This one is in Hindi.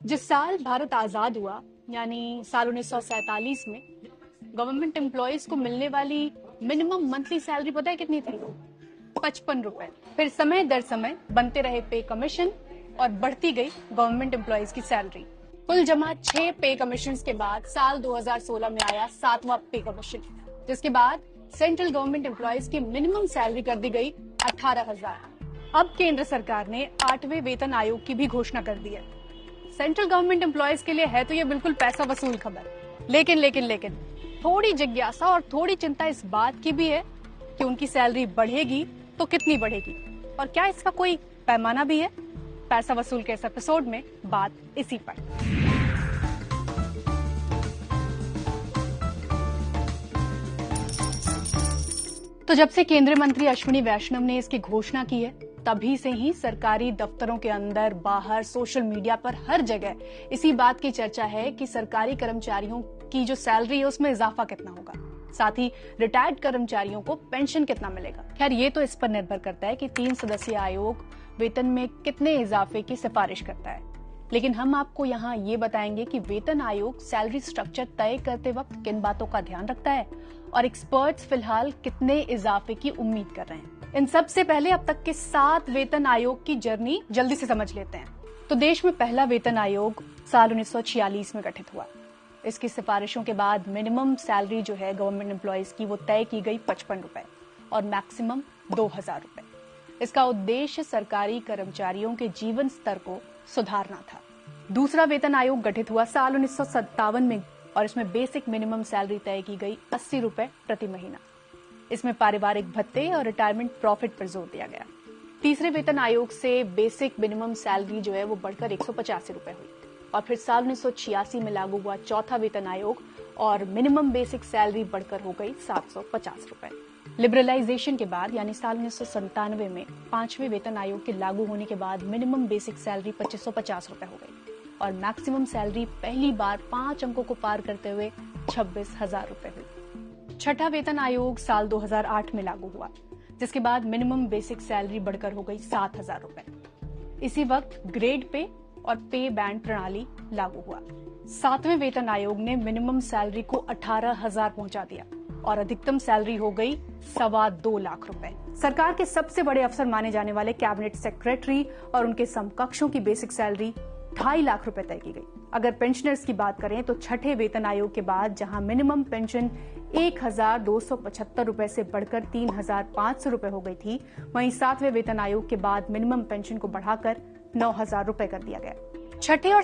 जिस साल भारत आजाद हुआ यानी साल 1947 में गवर्नमेंट एम्प्लॉयज को मिलने वाली मिनिमम मंथली सैलरी पता है कितनी थी? 55 रुपए। फिर समय दर समय बनते रहे पे कमीशन और बढ़ती गई गवर्नमेंट एम्प्लॉयज की सैलरी। कुल जमा 6 पे कमीशन के बाद साल 2016 में आया 7वां पे कमीशन, जिसके बाद सेंट्रल गवर्नमेंट एम्प्लॉयज की मिनिमम सैलरी कर दी गई 18,000। अब केंद्र सरकार ने 8वें वेतन आयोग की भी घोषणा कर दी है। सेंट्रल गवर्नमेंट एम्प्लॉयज के लिए है तो ये बिल्कुल पैसा वसूल खबर, लेकिन थोड़ी जिज्ञासा और थोड़ी चिंता इस बात की भी है कि उनकी सैलरी बढ़ेगी तो कितनी बढ़ेगी और क्या इसका कोई पैमाना भी है। पैसा वसूल के इस एपिसोड में बात इसी पर। तो जब से केंद्रीय मंत्री अश्विनी वैष्णव ने इसकी घोषणा की है तभी से ही सरकारी दफ्तरों के अंदर बाहर सोशल मीडिया पर हर जगह इसी बात की चर्चा है कि सरकारी कर्मचारियों की जो सैलरी है उसमें इजाफा कितना होगा, साथ ही रिटायर्ड कर्मचारियों को पेंशन कितना मिलेगा। खैर ये तो इस पर निर्भर करता है कि 3 सदस्यीय आयोग वेतन में कितने इजाफे की सिफारिश करता है, लेकिन हम आपको यहाँ ये बताएंगे कि वेतन आयोग सैलरी स्ट्रक्चर तय करते वक्त किन बातों का ध्यान रखता है और एक्सपर्ट्स फिलहाल कितने इजाफे की उम्मीद कर रहे हैं। इन सब से पहले अब तक के 7 वेतन आयोग की जर्नी जल्दी से समझ लेते हैं। तो देश में पहला वेतन आयोग साल 1946 में गठित हुआ। इसकी सिफारिशों के बाद मिनिमम सैलरी जो है गवर्नमेंट एम्प्लॉयज की वो तय की गई 55 रुपए और मैक्सिमम 2,000 रुपए। इसका उद्देश्य सरकारी कर्मचारियों के जीवन स्तर को सुधारना था। दूसरा वेतन आयोग गठित हुआ साल 1957 में और इसमें बेसिक मिनिमम सैलरी तय की गई 80 रुपए प्रति महीना। इसमें पारिवारिक भत्ते और रिटायरमेंट प्रॉफिट पर जोर दिया गया। तीसरे वेतन आयोग से बेसिक मिनिमम सैलरी जो है वो बढ़कर 185 रुपए हुई और फिर साल 1986 में लागू हुआ चौथा वेतन आयोग और मिनिमम बेसिक सैलरी बढ़कर हो गई 750 रुपए। लिबरलाइजेशन के बाद यानी साल 1997 में 5वें वेतन आयोग के लागू होने के बाद मिनिमम बेसिक सैलरी 2550 रुपए हो गई और मैक्सिमम सैलरी पहली बार 5 अंकों को पार करते हुए 26,000 रुपए हुई। छठा वेतन आयोग साल 2008 में लागू हुआ, जिसके बाद मिनिमम बेसिक सैलरी बढ़कर हो गई 7,000 रुपए। इसी वक्त ग्रेड पे और पे बैंड प्रणाली लागू हुआ। 7वें वेतन आयोग ने मिनिमम सैलरी को 18,000 पहुंचा दिया और अधिकतम सैलरी हो गई 2.25 लाख रुपए। सरकार के सबसे बड़े अफसर माने जाने वाले कैबिनेट सेक्रेटरी और उनके समकक्षों की बेसिक सैलरी 2.5 लाख रुपए तय की गई। अगर पेंशनर्स की बात करें तो छठे वेतन आयोग के बाद जहां मिनिमम पेंशन 1,275 रुपए से बढ़कर 3,500 रुपए हो गई थी, वहीं 7वें वेतन आयोग के बाद मिनिमम पेंशन को बढ़ाकर 9,000 रुपए कर दिया गया। छठे और